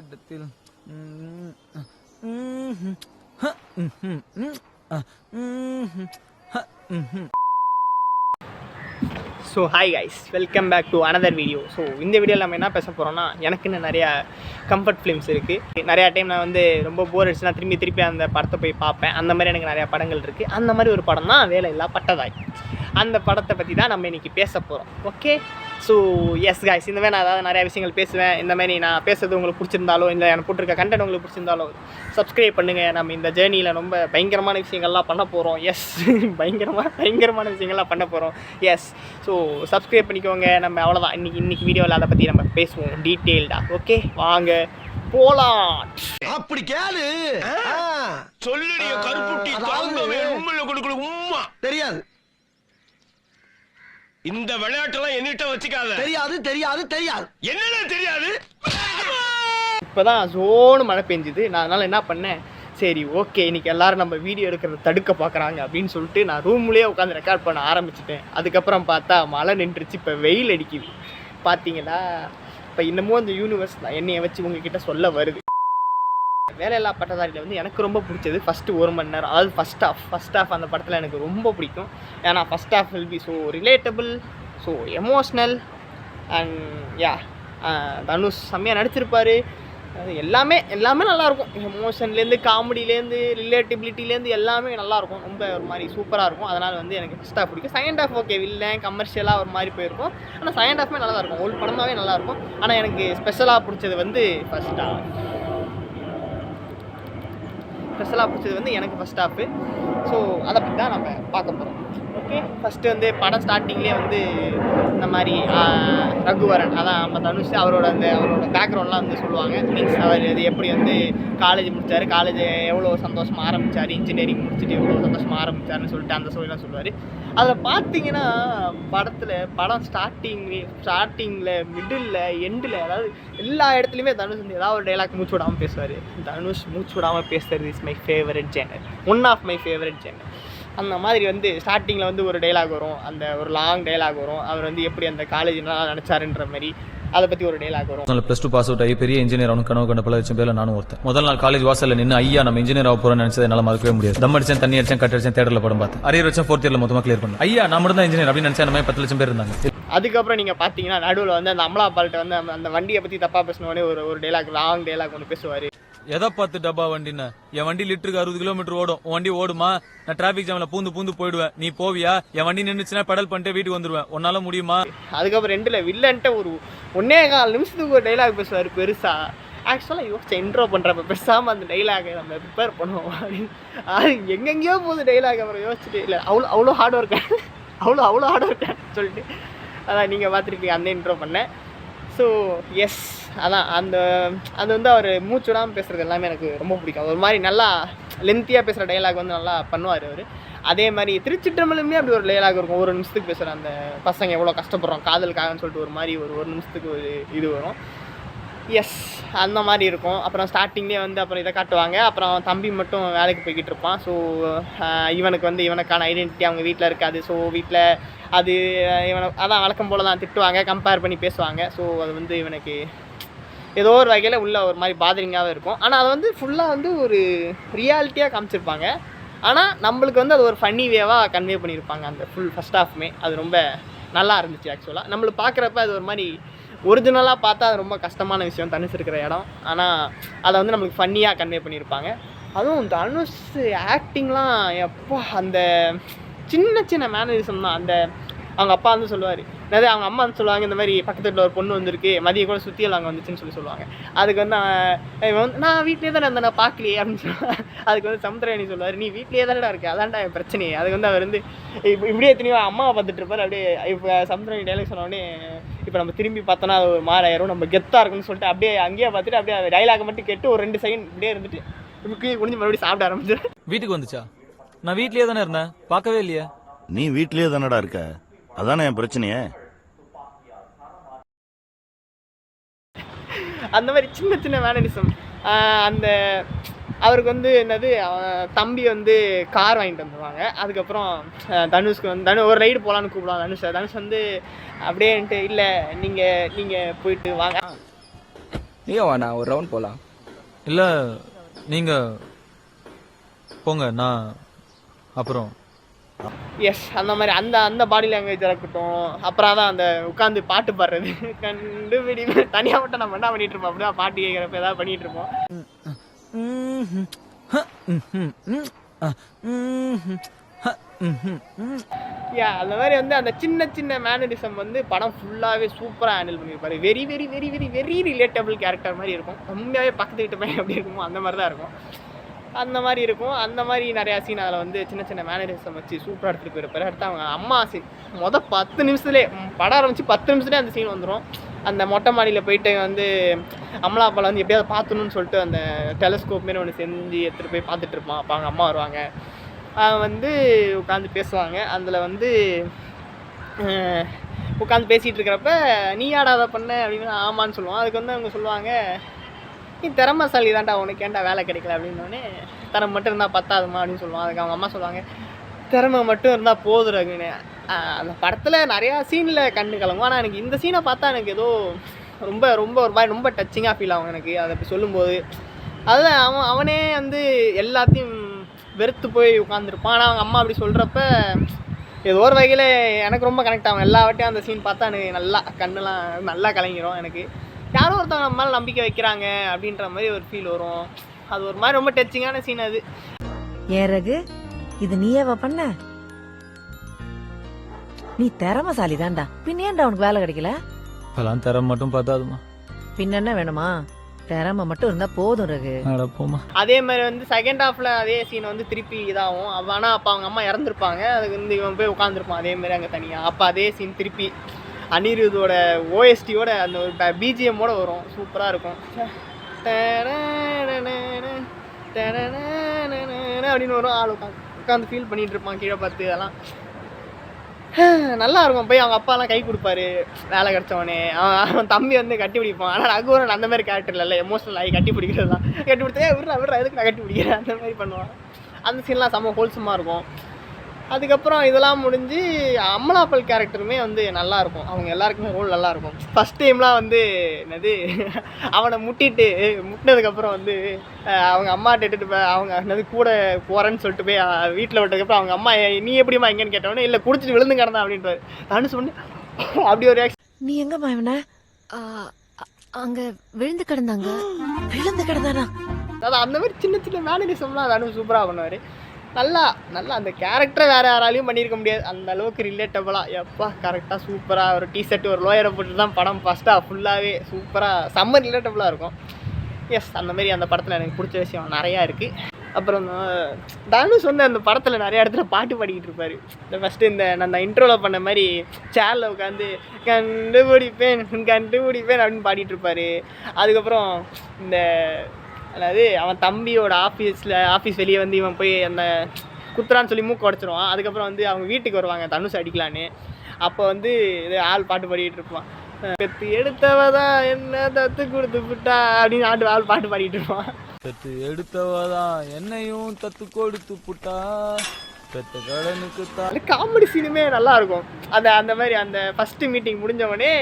இடத்தில் so hi guys, welcome back to another video. So இந்த வீடியோவில் நம்ம என்ன பேச போகிறோம்னா, எனக்குன்னு நிறையா கம்ஃபர்ட் ஃபிலிம்ஸ் இருக்குது. நிறையா டைம் நான் வந்து ரொம்ப போர் அடிச்சுன்னா திருப்பி அந்த படத்தை போய் பார்ப்பேன். அந்த மாதிரி எனக்கு நிறையா படங்கள் இருக்குது. அந்த மாதிரி ஒரு படம் தான் வேலையில்லா பட்டதாரி. அந்த படத்தை பற்றி தான் நம்ம இன்றைக்கி பேச போகிறோம். ஓகே, ஸோ எஸ் கைஸ், இந்த மாதிரி நான் அதாவது நிறையா விஷயங்கள் பேசுவேன். இந்த மாதிரி நான் பேசுறது உங்களுக்கு பிடிச்சிருந்தாலோ, இல்லை எனக்கு போட்டிருக்க கண்டென்ட் உங்களுக்கு பிடிச்சிருந்தாலோ சப்ஸ்கிரைப் பண்ணுங்கள். நம்ம இந்த ஜேர்னியில் ரொம்ப பயங்கரமான விஷயங்கள்லாம் பண்ண போகிறோம். எஸ், பயங்கரமான விஷயங்கள்லாம் பண்ண போகிறோம். எஸ், ஸோ சப்ஸ்கிரைப் பண்ணிக்கோங்க. நம்ம அவ்வளோதான், இன்றைக்கி வீடியோவில் அதை பற்றி நம்ம பேசுவோம் டீட்டெயில்டாக. ஓகே, வாங்க போலாம். அப்படி கேளு சொல்லுடைய கருப்புட்டி தெரியாது. இந்த விளையாட்டெல்லாம் என்னிட்ட வச்சுக்காத. தெரியாது தெரியாது தெரியாது. என்னடா தெரியாது? இப்போதான் ஜோனு மழை பெஞ்சுது. நான் அதனால் என்ன பண்ணேன், சரி ஓகே இன்றைக்கி எல்லோரும் நம்ம வீடியோ எடுக்கிறத தடுக்க பார்க்குறாங்க அப்படின்னு சொல்லிட்டு நான் ரூம்லேயே உட்காந்து ரெக்கார்ட் பண்ண ஆரம்பிச்சிட்டேன். அதுக்கப்புறம் பார்த்தா மழை நின்றுச்சு, இப்போ வெயில் அடிக்குது. பார்த்தீங்களா, இப்போ இன்னமும் அந்த யூனிவர்ஸ் என்னையை வச்சு உங்ககிட்ட சொல்ல வருது. வேலையில்லா பட்டதாரியில் வந்து எனக்கு ரொம்ப பிடிச்சது ஃபஸ்ட்டு 1 மணி நேரம், அதாவது ஃபஸ்ட் ஆஃப் அந்த படத்தில் எனக்கு ரொம்ப பிடிக்கும். ஏன்னா first half will be so relatable, so emotional and yeah, Dhanush செம்மையாக நடிச்சிருப்பார். அது எல்லாமே நல்லாயிருக்கும். எமோஷன்லேருந்து காமெடியிலேருந்து ரிலேட்டபிலிட்டிலேருந்து எல்லாமே நல்லாயிருக்கும். ரொம்ப ஒரு மாதிரி சூப்பராக இருக்கும். அதனால் வந்து எனக்கு ஃபஸ்ட் ஆஃப் பிடிக்கும். செகண்ட் ஆஃப் ஓகே, வில்லன் கமர்ஷியலாக ஒரு மாதிரி போயிருக்கும். ஆனால் செகண்ட் ஆஃப்மே நல்லா தான் இருக்கும். ஒரு படமாகவே நல்லாயிருக்கும். ஆனால் எனக்கு ஸ்பெஷலாக பிடிச்சது வந்து எனக்கு ஃபஸ்ட் ஆஃபு. ஸோ அதை பற்றி தான் நம்ம பார்க்க போகிறோம். ஓகே, ஃபஸ்ட்டு வந்து படம் ஸ்டார்டிங்லேயே வந்து இந்த மாதிரி ரகுவரன், அதான் நம்ம தனுஷ், அவரோட பேக்ரவுண்ட்லாம் வந்து சொல்லுவாங்க. மீன்ஸ் அவர் இது எப்படி வந்து காலேஜ் முடித்தார், காலேஜ் எவ்வளோ சந்தோஷமாக ஆரம்பித்தார், இன்ஜினியரிங் முடிச்சுட்டு எவ்வளோ சந்தோஷமாக ஆரம்பித்தார்னு சொல்லிட்டு அந்த ஸ்டோரிலாம் சொல்லுவார். அதில் பார்த்தீங்கன்னா படம் ஸ்டார்டிங்கில் மிடில் எண்டில், அதாவது எல்லா இடத்துலையுமே தனுஷ் வந்து ஏதாவது ஒரு டைலாக் மூச்சு விடாமல் பேசுவார். தனுஷ் மூச்சு விடாமல் பேசுகிறது is my favourite genre, one of my favourite genre. அந்த மாதிரி வந்து ஸ்டார்டிங்கில் வந்து ஒரு டைலாக் வரும், அந்த ஒரு லாங் டைலாக் வரும். அவர் வந்து எப்படி அந்த காலேஜ்லாம் நினச்சாருன்ற மாதிரி அதை பற்றி ஒரு டைலாக் வரும். +2 பாஸ் அவுட் ஆகி பெரிய இன்ஜினியர் அவனுக்கு கனவு கண்ட பல லட்சம் பேர்ல நானும் ஒருத்தன். முதல் நாள் காலேஜ் வாசல்ல நின்று ஐயா நம்ம இன்ஜினியர் ஆக போறோம்னு நினைச்சதை என்னால மறக்கவே முடியாது. தம் அடிச்சேன், தண்ணி அடிச்சேன், கட் அடிச்சேன், தேட்டர்ல படம் பார்த்தேன். அரியர் வச்சேன், 4th இயர்ல மொத்தமா கிளியர் பண்ணேன். ஐயா நான் மட்டும் தான் இன்ஜினியர் அப்படின்னு நினைச்சேன். நம்ம 10 லட்சம் பேர் இருந்தாங்க. அதுக்கப்புறம் நீங்கள் பார்த்தீங்கன்னா நடுவில் வந்து அந்த அமலா பால்ட்ட வந்து அந்த வண்டியை பற்றி தப்பாக பேசினோடனே ஒரு டைலாக், லாங் டைலாக் ஒன்று பேசுவார். எதை பார்த்து டப்பா வண்டின்னு? என் வண்டி லிட்டருக்கு 60 கிலோமீட்டர் ஓடும். உன் வண்டி ஓடுமா? நான் டிராபிக் ஜாம்ல பூந்து போயிடுவேன். நீ போவியா? என் வண்டி நின்றுச்சுன்னா பெடல் பண்ணிட்டு வீட்டுக்கு வந்துடுவேன். உன்னால முடியுமா? அதுக்கப்புறம் 2ல் வில்லன்ட்ட ஒரு 1.25 நிமிஷத்துக்கு ஒரு டைலாக் பேசுவார் பெருசா. ஆக்சுவலாக யோசிச்சு இன்ட்ரோ பண்ணுறப்ப பேசாமல் அந்த டைலாகை நம்ம ப்ரிப்பேர் பண்ணுவோம் அப்படின்னு. அது எங்கெங்கேயோ போகுது டைலாக். அப்புறம் யோசிச்சுட்டு இல்லை அவ்வளோ ஹார்ட் ஒர்க் சொல்லிட்டு அதான் நீங்கள் பார்த்துருப்பீங்க அந்த இன்ட்ரோ பண்ணேன். ஸோ எஸ், அதான் அது வந்து அவர் மூச்சு விடாமல் பேசுகிறது எல்லாமே எனக்கு ரொம்ப பிடிக்கும். ஒரு மாதிரி நல்லா லென்த்தியாக பேசுகிற டைலாக் வந்து நல்லா பண்ணுவார் அவர். அதே மாதிரி திருச்சிற்றம்பலமே அப்படி ஒரு டைலாக் இருக்கும், 1 நிமிஷத்துக்கு பேசுகிற அந்த பசங்க எவ்வளோ கஷ்டப்படுறோம் காதலுக்காகன்னு சொல்லிட்டு ஒரு மாதிரி ஒரு நிமிஷத்துக்கு ஒரு இது வரும். எஸ், அந்த மாதிரி இருக்கும். அப்புறம் ஸ்டார்டிங்லேயே வந்து அப்புறம் இதை காட்டுவாங்க. அப்புறம் தம்பி மட்டும் வேலைக்கு போய்கிட்டு இருப்பான். ஸோ இவனுக்கு வந்து இவனுக்கான ஐடென்டிட்டி அவங்க வீட்டில் இருக்காது. ஸோ வீட்டில் அது அதான் வழக்கம் போல் தான் திட்டுவாங்க, கம்பேர் பண்ணி பேசுவாங்க. ஸோ அது வந்து இவனுக்கு ஏதோ ஒரு வகையில் உள்ள ஒரு மாதிரி பாதரிங்காகவே இருக்கும். ஆனால் அதை வந்து ஃபுல்லாக வந்து ஒரு ரியாலிட்டியாக காமிச்சிருப்பாங்க. ஆனால் நம்மளுக்கு வந்து அது ஒரு ஃபன்னி வேவாக கன்வே பண்ணியிருப்பாங்க அந்த ஃபஸ்ட் ஹாஃப்மே. அது ரொம்ப நல்லா இருந்துச்சு. ஆக்சுவலாக நம்மளுக்கு பார்க்குறப்ப அது ஒரு மாதிரி ஒரிஜினலாக பார்த்தா அது ரொம்ப கஷ்டமான விஷயம், தனுஷ் இருக்கிற இடம். ஆனால் அதை வந்து நம்மளுக்கு ஃபன்னியாக கன்வே பண்ணியிருப்பாங்க. அதுவும் தனுஷ் ஆக்டிங்லாம் எப்போ அந்த சின்ன மேனரிசம் தான். அந்த அவங்க அப்பா வந்து சொல்லுவார், அதாவது அவங்க அம்மா வந்து சொல்லுவாங்க, இந்த மாதிரி பக்கத்து வீட்டில் ஒரு பொண்ணு வந்திருக்கு, மதியம் கூட சுற்றியல் அங்கே வந்துச்சுன்னு சொல்லுவாங்க. அதுக்கு வந்து இவன் வந்து நான் வீட்லேயே தானே இருந்தேன், நான் பார்க்கலையே அப்படின்னு சொல்லுவாங்க. அதுக்கு வந்து சமுத்திரகனி சொல்லுவார், நீ வீட்லேயே தானடா இருக்கு, அதான்டா என் பிரச்சனையே. அதுக்கு வந்து அவர் வந்து இப்படியே எத்தனையோ அம்மாவை பார்த்துட்டு இருப்பார். அப்படியே இப்போ சமுத்திரகனி டைலாக் சொன்னோடனே இப்போ நம்ம திரும்பி பார்த்தோன்னா அது ஒரு மாறாயிரும், நம்ம கெத்தாக இருக்குன்னு சொல்லிட்டு அப்படியே அங்கேயே பார்த்துட்டு அப்படியே டைலாக் மட்டும் கேட்டு ஒரு 2 செகண்ட் இப்படியே இருந்துட்டு இப்படி குடிஞ்சு மறுபடியும் சாப்பிட ஆரம்பிச்சிடும். வீட்டுக்கு வந்துச்சா? நான் வீட்லயே தானே இருந்தேன், பார்க்கவே இல்லையா? நீ வீட்லயே தானடா இருக்க, அதானே என் பிரச்சனையே. அந்த மாதிரி சின்ன மேனரிசம். அந்த அவருக்கு வந்து என்னது, தம்பி வந்து கார் வாங்கிட்டு வந்துடுவாங்க. அதுக்கப்புறம் தனுஷ்க்கு வந்து ஒரு ரைடு போகலான்னு கூப்பிடுவாங்க. தனுஷ் வந்து அப்படியேன்ட்டு இல்லை நீங்கள் போயிட்டு வாங்க நீயும் வாண்ணா ஒரு ரவுண்ட் போலாம். இல்ல நீங்க போங்க, நான் அப்புறம் எஸ் அந்த மாதிரி அந்த அந்த பாடி லாங்குவேஜ் இருக்கட்டும். அப்புறம் தான் அந்த உட்காந்து பாட்டு பாடுறது கண்டுபிடி தனியாக மட்டும் நம்ம என்ன பண்ணிட்டு இருப்போம், அப்படியே பாட்டு கேட்குறப்ப ஏதாவது பண்ணிட்டு இருப்போம். அந்த மாதிரி வந்து அந்த சின்ன சின்ன மேனரிசம் வந்து படம் ஃபுல்லாகவே சூப்பராக ஹேண்டில் பண்ணியிருப்பாரு. Very very very very very relatable character மாதிரி இருக்கும். உண்மையாகவே பக்கத்து வீட்டு பையன் எப்படி இருக்குமோ அந்த மாதிரி தான் இருக்கும். அந்த மாதிரி இருக்கும். அந்த மாதிரி நிறையா சீன் அதில் வந்து சின்ன சின்ன மேனரிசம் வச்சு சூப்பராக எடுத்துகிட்டு போயிருப்பாரு. அடுத்து அவங்க அம்மா சீன் 10 நிமிஷத்துலேயே படம் ஆரம்பிச்சு 10 நிமிஷத்துலேயே அந்த சீன் வந்துடும். அந்த மொட்டை மாடியில் போயிட்டு வந்து அமலாப்பால் வந்து எப்படியாவது பார்த்துணுன்னு சொல்லிட்டு அந்த டெலஸ்கோப் மாரி ஒன்று செஞ்சு எடுத்துகிட்டு போய் பார்த்துட்டு இருப்பான். அப்போ அவங்க அம்மா வருவாங்க, வந்து உட்காந்து பேசுவாங்க. அதில் வந்து உட்காந்து பேசிகிட்டு இருக்கிறப்ப நீ ஆடாத பண்ண அப்படின்னு ஆமான்னு சொல்லுவான். அதுக்கு வந்து அவங்க சொல்லுவாங்க, நீ திறமைசாலி தான்டா, உனக்கு ஏன்டா வேலை கிடைக்கல அப்படின்னோடனே திறமை மட்டும் இருந்தால் பத்தாதுமா அப்படின்னு சொல்லுவான். அதுக்கு அவங்க அம்மா சொல்லுவாங்க, திறமை மட்டும் இருந்தால் போதும் அப்படின்னு. அந்த படத்தில் நிறையா சீனில் கண்ணு கலங்கும். ஆனால் எனக்கு இந்த சீனை பார்த்தா எனக்கு ஏதோ ரொம்ப ரொம்ப ஒரு மாதிரி ரொம்ப டச்சிங்காக ஃபீல் ஆகும் எனக்கு அதை இப்போ சொல்லும்போது. அதில் அவனே வந்து எல்லாத்தையும் வெறுத்து போய் உட்காந்துருப்பான். ஆனால் அவங்க அம்மா அப்படி சொல்கிறப்ப ஏதோ ஒரு வகையில் எனக்கு ரொம்ப கனெக்ட் ஆகும். எல்லா வாட்டியும் அந்த சீன் பார்த்தா எனக்கு நல்லா கண்ணெலாம் நல்லா கலங்கிடும். எனக்கு யாரோ ஒருத்தவங்க நம்ம மேலே நம்பிக்கை வைக்கிறாங்க அப்படின்ற மாதிரி ஒரு ஃபீல் வரும். அது ஒரு மாதிரி ரொம்ப டச்சிங்கான சீன் அது. ஏறகு இது நீயேவா பண்ண? நீ திறமைசாலி தான்டா, பின்ன ஏன்டா உனக்கு வேலை கிடைக்கல? இப்பெல்லாம் தர மட்டும் பார்த்தாதுமா, பின்ன என்ன வேணுமா? திறமை மட்டும் இருந்தா போதும் ரகு. போமா. அதே மாதிரி வந்து செகண்ட் ஹாஃபில் அதே சீன் வந்து திருப்பி இதாகும். ஆனால் அப்போ அவங்க அம்மா இறந்துருப்பாங்க. அதுக்கு வந்து இவன் போய் உட்காந்துருப்பான் அதே மாதிரி அங்கே தனியாக. அப்போ அதே சீன் திருப்பி அனிருத்தோட ஓஎஸ்டியோட அந்த ஒரு பிஜிஎம்மோட வரும். சூப்பராக இருக்கும். அப்படின்னு வரும். ஆள் உட்காந்து ஃபீல் பண்ணிகிட்டு இருப்பான் கீழே பார்த்து. அதெல்லாம் நல்லா இருக்கும். போய் அவங்க அப்பாலாம் கை கொடுப்பாரு வேலை கிடச்சவனே. அவன் தம்பி வந்து கட்டி பிடிப்பான். ஆனால் ரகுவரன் அந்த மாதிரி கேரக்டர் இல்லை, எமோஷனல் ஆகி கட்டி பிடிக்கிறது தான். கட்டி பிடிச்சே விட்றா எதுக்கு நான் கட்டி பிடிக்கிறேன் அந்த மாதிரி பண்ணுவான். அந்த சீன்லாம் செம்ம ஹோல்சமாக இருக்கும். அதுக்கப்புறம் இதெல்லாம் முடிஞ்சு அமலாபால் கேரக்டருமே வந்து நல்லாயிருக்கும். அவங்க எல்லாருக்குமே ரோல் நல்லாயிருக்கும். ஃபஸ்ட் டைம்லாம் வந்து என்னது அவனை முட்டினதுக்கப்புறம் வந்து அவங்க அம்மாட்ட எடுத்துட்டு அவங்க என்னது கூட போகிறேன்னு சொல்லிட்டு போய் வீட்டில் விட்டதுக்கப்புறம் அவங்க அம்மா நீ எப்படிமா எங்கன்னு கேட்டவொடனே இல்லை குடிச்சிட்டு விழுந்து கிடந்தான் அப்படின்ட்டு நான் சொன்னேன். அப்படி ஒரு நீ எங்கம்மா இவன? அங்க விழுந்து கிடந்தாங்க. விழுந்து கிடந்தானா? அதான் அந்த மாதிரி சின்ன சின்ன மேனரிசம்லாம் அது சூப்பராக பண்ணுவார். நல்லா அந்த கேரக்டரை வேறு யாராலையும் பண்ணியிருக்க முடியாது. அந்த அளவுக்கு ரிலேட்டபுளாக எப்பா கரெக்டாக சூப்பராக ஒரு டிஷர்ட் ஒரு லோயரை போட்டு தான் படம் ஃபஸ்ட்டாக ஃபுல்லாகவே சூப்பராக செம்ம ரிலேட்டபுளாக இருக்கும். எஸ் அந்த மாதிரி அந்த படத்தில் எனக்கு பிடிச்ச விஷயம் நிறையா இருக்குது. அப்புறம் தனுஷ் வந்து அந்த படத்தில் நிறைய இடத்துல பாட்டு பாடிக்கிட்டு இருப்பார். இந்த ஃபஸ்ட்டு நான் அந்த இன்ட்ரோவில் பண்ண மாதிரி சேரில் உட்காந்து கண்டுபிடிப்பேன் அப்படின்னு பாடிட்டு இருப்பார். அதுக்கப்புறம் இந்த அதாவது அவன் தம்பியோட ஆஃபீஸ் வெளியே வந்து இவன் போய் அந்த குத்துறான்னு சொல்லி மூக்கு உடச்சிருவான். அதுக்கப்புறம் வந்து அவங்க வீட்டுக்கு வருவாங்க தனுஷ் அடிக்கலான்னு. அப்போ வந்து இது ஆள் பாட்டு பாடிட்டு இருப்பான். பெத்து எடுத்தவதான் என்ன தத்து கொடுத்து புட்டா அப்படின்னு ஆள் பாட்டு பாடிட்டு இருப்பான். பெத்து எடுத்தவதான் என்னையும் தத்து கொடுத்து புட்டா பெத்த கடனுக்கு தான். காமெடி சீனுமே நல்லா இருக்கும். அந்த மாதிரி அந்த ஃபஸ்ட்டு மீட்டிங் முடிஞ்சவொடனே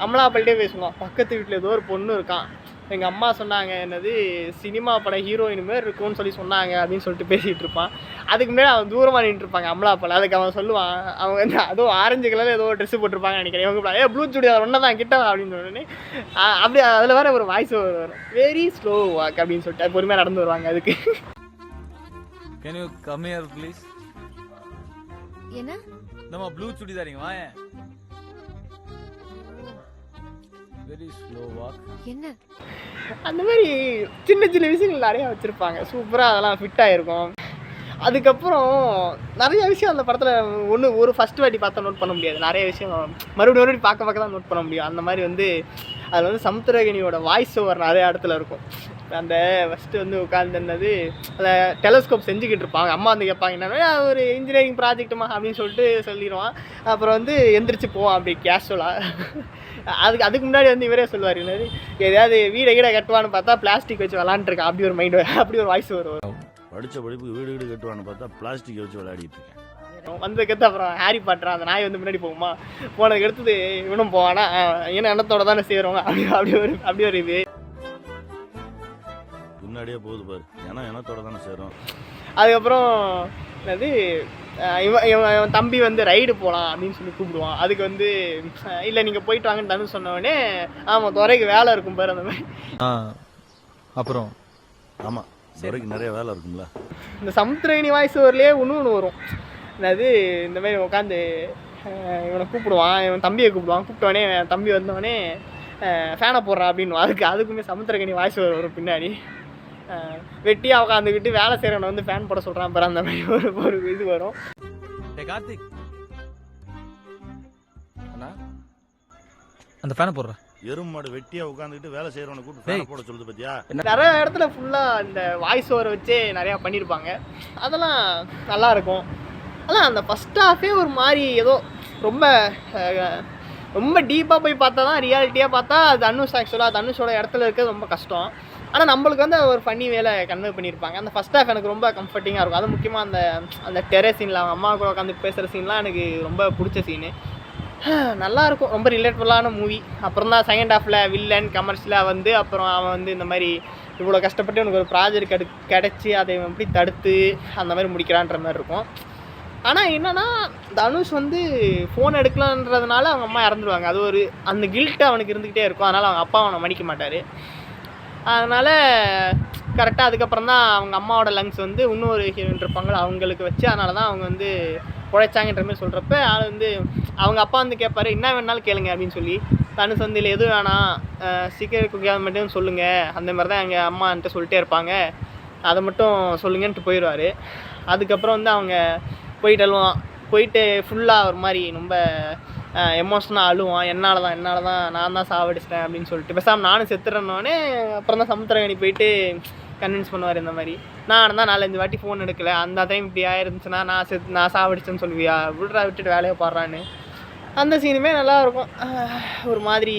அமலாபால்கிட்டே பேசுவான். பக்கத்து வீட்டில் ஏதோ ஒரு பொண்ணு இருக்கான், எங்கள் அம்மா சொன்னாங்க என்னது சினிமா படம் ஹீரோயின் மாரி இருக்கும்னு சொன்னாங்க அப்படின்னு சொல்லிட்டு பேசிகிட்டு இருப்பான். அதுக்கு முன்னாடி அவன் தூரமாக நின்றுருப்பாங்க அமலாபால். அதுக்கு அவன் சொல்லுவான், அவங்க வந்து அதுவும் ஆரஞ்சு கலரில் ஏதோ ட்ரெஸ்ஸு போட்டிருப்பாங்க நினைக்கிறேன். இவங்க ப்ளூ சுடி அதை ஒன்றா தான் கிட்ட அப்படின்னு சொன்னோன்னே அப்படி அதில் வேறு ஒரு வாய்ஸ் வரும், வெரி ஸ்லோ வாக் அப்படின்னு சொல்லிட்டு பொறுமையாக நடந்து வருவாங்க. அதுக்கு can you come here please? என்ன நம்ம ப்ளூ சுடிதாரிங்க வாயேன். Very slow walk. என்ன அந்த மாதிரி சின்ன சின்ன விஷயங்கள் நிறையா வச்சுருப்பாங்க. சூப்பராக அதெல்லாம் ஃபிட் ஆகிருக்கும். அதுக்கப்புறம் நிறைய விஷயம் அந்த படத்தில் ஒரு ஃபஸ்ட்டு வாட்டி பார்த்தா நோட் பண்ண முடியாது. நிறைய விஷயம் மறுபடியும் பார்க்க தான் நோட் பண்ண முடியும். அந்த மாதிரி வந்து அதில் வந்து சமுத்திரகனியோட வாய்ஸ் ஓவர் நிறைய இடத்துல இருக்கும். அந்த ஃபஸ்ட்டு வந்து உட்காந்துருந்தது அந்த டெலஸ்கோப் செஞ்சுக்கிட்டு இருப்பாங்க. அம்மா வந்து கேட்பாங்க என்னன்னா ஒரு இன்ஜினியரிங் ப்ராஜெக்ட்டுமா அப்படின்னு சொல்லிட்டு சொல்லிடுவான். அப்புறம் வந்து எந்திரிச்சு போவான் அப்படி கேஷுவலாக. அதுக்கு முன்னாடி வந்து இவரே சொல்லுவார், என்னது எதையாவது வீடை கட்டுவான்னு பார்த்தா பிளாஸ்டிக் வச்சு விளாண்டுருக்கான் அப்படி ஒரு மைண்டு, அப்படி ஒரு வாய்ஸ் வரும். படித்த படிப்புக்கு வீடு கட்டுவான்னு பார்த்தா பிளாஸ்டிக் வச்சு விளையாடிட்டு இருக்கேன். வந்ததுக்கடுத்து அப்புறம் ஹாரி பாட்டர் அந்த நாய் வந்து முன்னாடி போகுமா, போனதுக்கு அடுத்தது இவனும் போவானா ஏன்னா எண்ணத்தோட தானே செய்கிறவங்க அப்படி ஒரு இது. பின்னாடியே போகுது பாரு. ஏன்னா இனத்தோட தானே சேரும். அதுக்கப்புறம் என்னது இவன் தம்பி வந்து ரைடு போகலாம் அப்படின்னு சொல்லி கூப்பிடுவான். அதுக்கு வந்து இல்லை நீங்கள் போயிட்டு வாங்கன்னு தனு சொன்னவொடனே ஆமாம் துறைக்கு வேலை இருக்கும் பாரு அந்த மாதிரி. அப்புறம் ஆமா, துறைக்கு நிறைய வேலை இருக்கும்ல. இந்த சமுத்திரகனி வாய்ஸ் ஓவர்லேயே ஒன்று வரும். அதாவது இந்த மாதிரி உட்காந்து இவனை கூப்பிடுவான், இவன் தம்பியை கூப்பிட்டோடனே தம்பி வந்தவொடனே ஃபேனை போடுறான் அப்படின்னு. அதுக்குமே சமுத்திரகனி வாய்ஸ் ஓவர் வரும் பின்னாடி. வெட்டியாக உட்காந்துக்கிட்டு வேலை செய்கிறவனை வந்து ஃபேன் போட சொல்கிறான் பாரு, அந்த மாதிரி ஒரு இது வரும். கார்த்திக் அந்த ஃபேனை போடுற எறும்பு மாடு வெட்டியா உட்காந்துக்கிட்டு வேலை செய்யறவனை கூப்பிட்டு ஃபேனை போட சொல்லுது பத்தியா. நிறைய இடத்துல ஃபுல்லாக இந்த வாய்ஸ் ஓவரை வச்சே நிறையா பண்ணியிருப்பாங்க. அதெல்லாம் நல்லாயிருக்கும். அதான் அந்த ஃபஸ்ட் ஹாஃபே ஒரு மாதிரி ஏதோ ரொம்ப டீப்பாக போய் பார்த்தா தான் ரியாலிட்டியாக பார்த்தா தனுஷ் ஆக்சுவலாக தனுஷோட இடத்துல இருக்கிறது ரொம்ப கஷ்டம். ஆனால் நம்மளுக்கு வந்து ஒரு ஃபன்னி வேலை கன்வே பண்ணியிருப்பாங்க. அந்த ஃபஸ்ட் ஹாஃப் எனக்கு ரொம்ப கம்ஃபர்டிங்காக இருக்கும். அது முக்கியமாக அந்த டெரே சீனில் அவங்க அம்மா கூட உட்காந்து பேசுகிற சீன்லாம் எனக்கு ரொம்ப பிடிச்ச சீனு. நல்லாயிருக்கும், ரொம்ப ரிலேட்டபுளான மூவி. அப்புறம் தான் செகண்ட் ஹாஃபில் வில்லன் கமர்ஷியலாக வந்து அப்புறம் அவன் வந்து இந்த மாதிரி இவ்வளோ கஷ்டப்பட்டு எனக்கு ஒரு ப்ராஜெக்ட் கிடச்சி அதை எப்படி தடுத்து அந்த மாதிரி முடிக்கிறான்ற மாதிரி இருக்கும். ஆனால் என்னென்னா தனுஷ் வந்து ஃபோன் எடுக்கலான்றதுனால அவங்க அம்மா இறந்துருவாங்க. அது ஒரு அந்த கில்ட்டு அவனுக்கு இருந்துக்கிட்டே இருக்கும். அதனால் அவங்க அப்பா அவனை மன்னிக்க மாட்டார். அதனால் கரெக்டாக அதுக்கப்புறம் தான் அவங்க அம்மாவோட லங்ஸ் வந்து இன்னொரு ஹீரோயின் இருப்பாங்களோ அவங்களுக்கு வச்சு, அதனால தான் அவங்க வந்து உழைச்சாங்கன்ற மாதிரி சொல்கிறப்ப ஆள் வந்து அவங்க அப்பா வந்து கேட்பாரு என்ன வேணாலும் கேளுங்க அப்படின்னு சொல்லி. தனுஷ் வந்து இல்லை எதுவும் வேணாம், சீக்கிரம் குடிக்காத மட்டும் சொல்லுங்கள், அந்த மாதிரி தான் எங்கள் அம்மா என்கிட்ட சொல்லிட்டே இருப்பாங்க, அதை மட்டும் சொல்லுங்கன்ட்டு போயிடுவார். அதுக்கப்புறம் வந்து அவங்க போயிட்டு ஃபுல்லாக ஒரு மாதிரி ரொம்ப எமோஷனாக அழுவான். என்னால் தான் நான் தான் சாவடிச்சிட்டேன் அப்படின்னு சொல்லிட்டு பேசாமல் நானும் செத்துறேன்னோடனே அப்புறம் தான் சமுத்திரகனி போயிட்டு கன்வின்ஸ் பண்ணுவார். இந்த மாதிரி நான் தான் 4-5 வாட்டி ஃபோன் எடுக்கலை, அந்த டைம் இப்படி ஆயிருந்துச்சுன்னா நான் சாவடிச்சேன்னு சொல்லுவியா, விட்டுட்டு வேலையை பாடுறான்னு. அந்த சீனுமே நல்லாயிருக்கும். ஒரு மாதிரி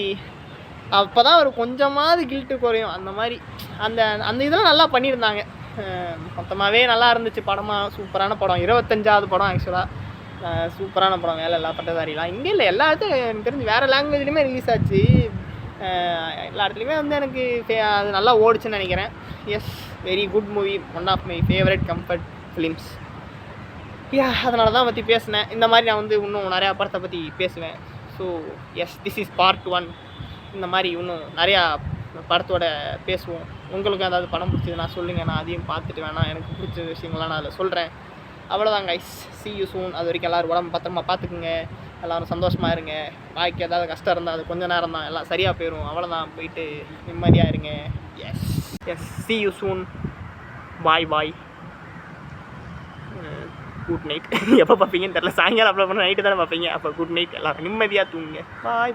அப்போ தான் ஒரு கொஞ்சமாவது கில்ட்டு குறையும். அந்த மாதிரி அந்த இதெல்லாம் நல்லா பண்ணியிருந்தாங்க. மொத்தமாகவே நல்லா இருந்துச்சு. படமாக சூப்பரான படம். 25வது படம் ஆக்சுவலாக. சூப்பரான படம். வேலை எல்லா பட்டதாரிலாம் இங்கே இல்லை, எல்லா இடத்துலையும் எனக்கு தெரிஞ்சு வேறு லாங்குவேஜ்லேயுமே ரிலீஸ் ஆச்சு. எல்லா இடத்துலையுமே வந்து எனக்கு அது நல்லா ஓடிச்சுன்னு நினைக்கிறேன். Yes, very good movie. One of my favourite comfort films. அதனால தான் பற்றி பேசினேன். இந்த மாதிரி நான் வந்து இன்னும் நிறையா படத்தை பற்றி பேசுவேன். So yes, this is part 1. இந்த மாதிரி இன்னும் நிறையா படத்தோட பேசுவோம். உங்களுக்கு ஏதாவது படம் பிடிச்சதுன்னா சொல்லுங்கள், நான் அதையும் பார்த்துட்டு வேணாம் எனக்கு பிடிச்ச விஷயங்கள்லாம் நான் அதில் சொல்கிறேன். அவ்வளோதான் கைஸ், see you soon. அது வரைக்கும் எல்லோரும் உடம்பு பத்திரமா பார்த்துக்குங்க, எல்லோரும் சந்தோஷமாக இருங்க. வாய்க்கு ஏதாவது கஷ்டம் இருந்தால் அது கொஞ்சம் நேரம் தான், எல்லாம் சரியாக போயிடும். அவ்வளோதான், போயிட்டு நிம்மதியாக இருங்க. Yes, see you soon. Bye. Good night. எப்போ பார்ப்பீங்கன்னு தெரியல, சாயங்காலம் அப்ளை பண்ண நைட்டு தானே பார்ப்பீங்க. அப்போ குட் நைட், எல்லோரும் நிம்மதியாக தூங்குங்க. பாய்.